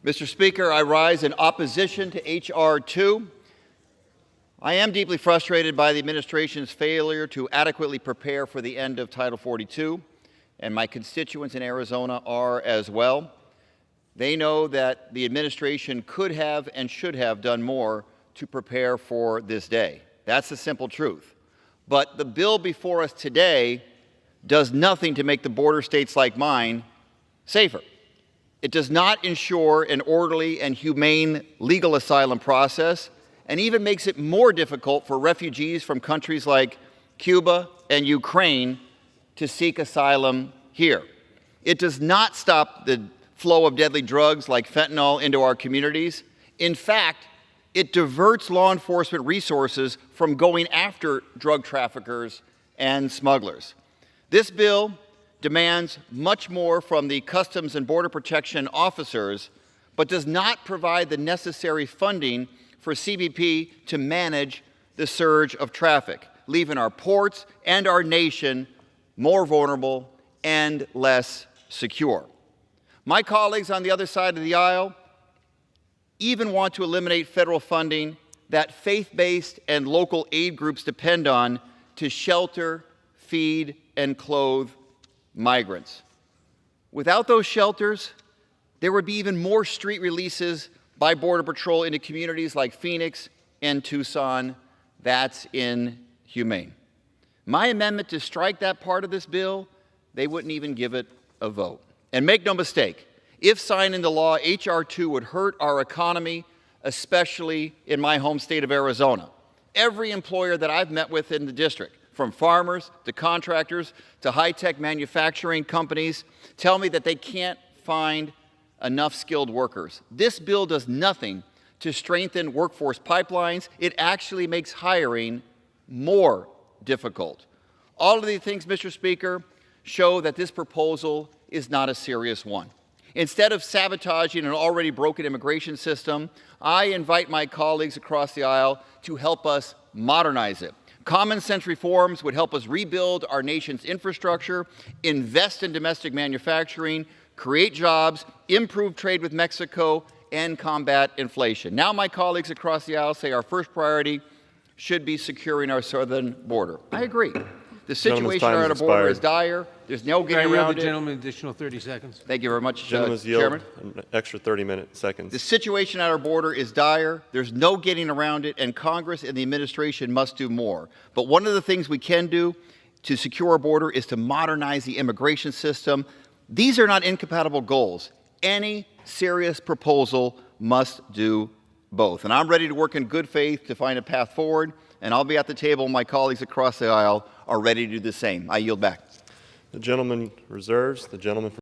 Mr. Speaker, I rise in opposition to H.R. 2. I am deeply frustrated by the administration's failure to adequately prepare for the end of Title 42, and my constituents in Arizona are as well. They know that the administration could have and should have done more to prepare for this day. That's the simple truth. But the bill before us today does nothing to make the border states like mine safer. It does not ensure an orderly and humane legal asylum process, and even makes it more difficult for refugees from countries like Cuba and Ukraine to seek asylum here. It does not stop the flow of deadly drugs like fentanyl into our communities. In fact, it diverts law enforcement resources from going after drug traffickers and smugglers. This bill demands much more from the Customs and Border Protection officers, but does not provide the necessary funding for CBP to manage the surge of traffic, leaving our ports and our nation more vulnerable and less secure. My colleagues on the other side of the aisle even want to eliminate federal funding that faith-based and local aid groups depend on to shelter, feed, and clothe migrants. Without those shelters, there would be even more street releases by Border Patrol into communities like Phoenix and Tucson. That's inhumane. My amendment to strike that part of this bill, they wouldn't even give it a vote. And make no mistake, if signed into law, H.R. 2 would hurt our economy, especially in my home state of Arizona. Every employer that I've met with in the district, from farmers to contractors to high-tech manufacturing companies, tell me that they can't find enough skilled workers. This bill does nothing to strengthen workforce pipelines. It actually makes hiring more difficult. All of these things, Mr. Speaker, show that this proposal is not a serious one. Instead of sabotaging an already broken immigration system, I invite my colleagues across the aisle to help us modernize it. Common sense reforms would help us rebuild our nation's infrastructure, invest in domestic manufacturing, create jobs, improve trade with Mexico, and combat inflation. Now my colleagues across the aisle say our first priority should be securing our southern border. I agree. The situation at our border is dire. There's no getting around it. Gentleman, additional 30 seconds. Thank you very much, Gentleman's Chairman. yield an extra 30 seconds. The situation at our border is dire. There's no getting around it, and Congress and the administration must do more. But one of the things we can do to secure our border is to modernize the immigration system. These are not incompatible goals. Any serious proposal must do both. And I'm ready to work in good faith to find a path forward, and I'll be at the table. My colleagues across the aisle are ready to do the same. I yield back. The gentleman reserves. The gentleman from